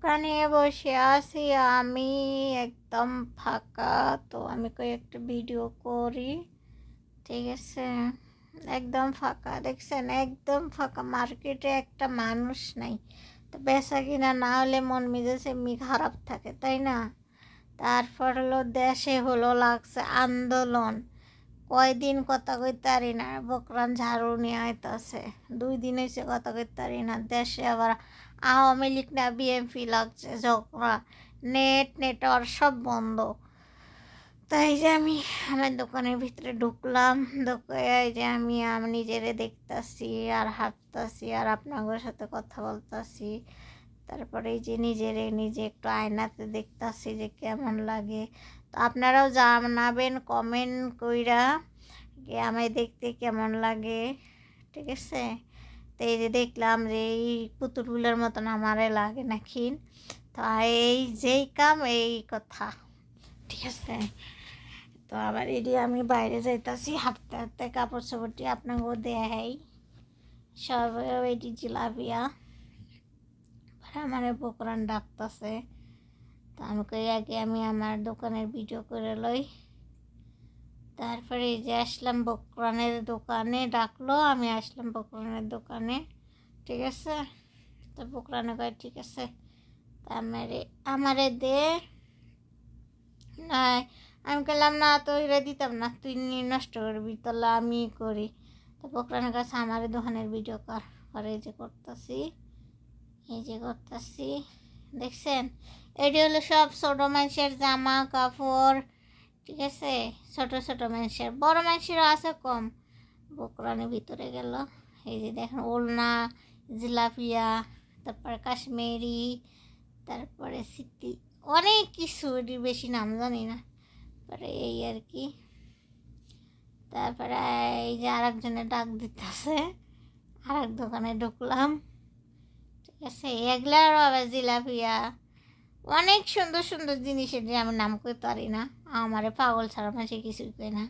দোকানে বসে আছি আমি, একদম ফাঁকা। তো আমি একটা ভিডিও করি, ঠিক আছে? একদম ফাঁকা, দেখছেন? একদম ফাঁকা, মার্কেটে একটা মানুষ নাই। তো বেচা কিনা না হলে মন মেজাজ এমনি খারাপ থাকে, তাই না? তারপর হলো দেশে লাগছে আন্দোলন। কয়দিন কথা কইতে পারি না, বকরান ঝাড়ু নিয়ে আইতাছে। 2 দিন হয়েছে কথা কইতে পারি না। দেশে আবার আওয়ামী লীগ না বিএনপি লাগছে ঝগড়া, নেটওয়ার্ক সব বন্ধ। তাই যে আমি আমার দোকানের ভিতরে ঢুকলাম, এই যে আমি নিজেরে দেখতাছি আর হাঁটতাছি আর আপনাদের সাথে কথা বলতাছি। তারপরে এই যে নিজে একটু আয়নাতে দেখতাছি যে কেমন লাগে। তো আপনারাও জানাবেন কমেন্ট কইরা যে আমায় দেখতে কেমন লাগে, ঠিক আছে? তো এই যে দেখলাম যে এই পুতুলগুলোর মতন আমারে লাগে নাকি। তো এই যেই কাম এই কথা, ঠিক আছে? তো আবার এটি আমি বাইরে যাইতাছি হাঁটতে হাঁটতে, কাপড় চোপড়টি আপনাকেও দেখাই সব। এটি জিলাপিয়া আমার বকরান ডাকতেছে। তো আমি কই আগে আমি আমার দোকানের ভিডিও করে লই। তারপরে এই যে আসলাম বকরানের দোকানে, ডাকলো, আমি আসলাম বকরানের দোকানে, ঠিক আছে? তো বকরানে কয় ঠিক আছে, তা আমারে দে। না, আমি বললাম না, তো এরা দিতাম না, তুই নষ্ট করবি, তাহলে আমি করি। তো বকরানের কাছে আমার দোকানের ভিডিও করে এই যে করতেছি, দেখছেন? এটি হলো সব ছোট মানুষের জামা কাপড়, ঠিক আছে? ছোট ছোট মানুষের, বড় মানুষেরও আছে কম। বকরানের ভিতরে গেল, এই যে দেখেন ওলনা, জিলাপিয়া, তারপরে কাশ্মীরি, তারপরে সিটি, অনেক কিছু, এটির বেশি নাম জানি না। তারপরে এই আর কি। তারপরে এই যে আরেকজনে ডাক দিতেছে, আরেক দোকানে ঢুকলাম, ঠিক আছে? এগুলারও আবার জিলাপিয়া, অনেক সুন্দর সুন্দর জিনিস, এটি আমি নাম করতে পারি না, আমারে পাগল ছাড়া মাসে কিছুই কই না,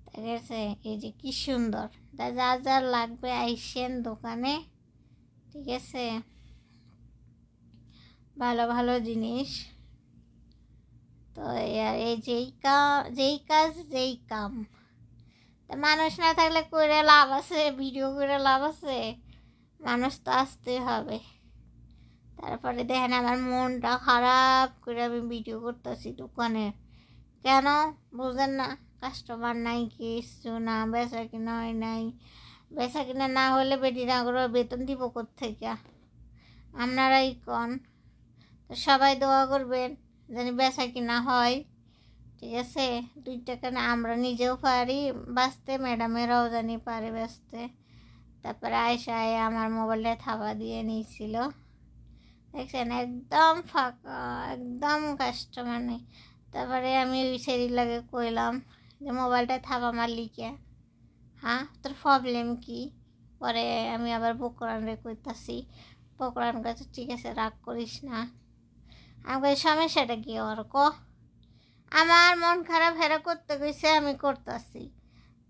ঠিক আছে? এই যে কি সুন্দর, তা যার লাগবে আইসেন দোকানে, ঠিক আছে? ভালো ভালো জিনিস। তো এই যেই কাজ যেই কাম। তা মানুষ না থাকলে করে লাভ আছে? ভিডিও করে লাভ আছে? মানুষ তো আসতে হবে। তারপরে দেখেন আমার মনটা খারাপ করে আমি ভিডিও করতেছি দোকানে। কেন বুঝেন না? কাস্টমার নাই, কিছু না, বেচা কিনা হয় নাই। বেচা কিনা না হলে বেটিরা করে বেতন দিব কোত্থেকে? আপনারাই কন। তো সবাই দোয়া করবেন যেন বেচা কিনা হয়, ঠিক আছে? 2 টাকা না, আমরা নিজেও পারি বাঁচতে, ম্যাডামেরাও জানি পারে বেচতে। তারপরে আয়সায় আমার মোবাইলটা থাবা দিয়ে নিয়েছিল, দেখছেন? একদম ফাঁকা, একদম কাস্টমার নেই। তারপরে আমি ওই সেরির লাগে কইলাম যে মোবাইলটা থাবা মারলি কে? হ্যাঁ, তোর প্রবলেম কি? পরে আমি আবার বকরানরে কইতাছি, বকরান কাছে ঠিক আছে রাগ করিস না। আমি সমস্যাটা কি ওর ক? আমার মন খারাপ হেরা করতে গেছে, আমি করতেছি।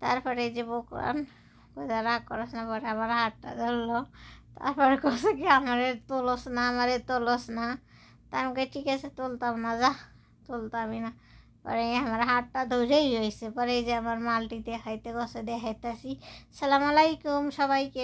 তারপরে এই যে বকরান কোথা রাগ করাস না, পরে আমার হাতটা ধরলো। তারপরে কছে কি আমারে তোলস না। তা আমি ঠিক আছে তুলতাম না, যা, তুলতামই না। পরে আমার হাতটা ধরেই হয়েছে। পরে এই যে আমার মালটি দেখাইতেছি। সালাম আলাইকুম সবাইকে।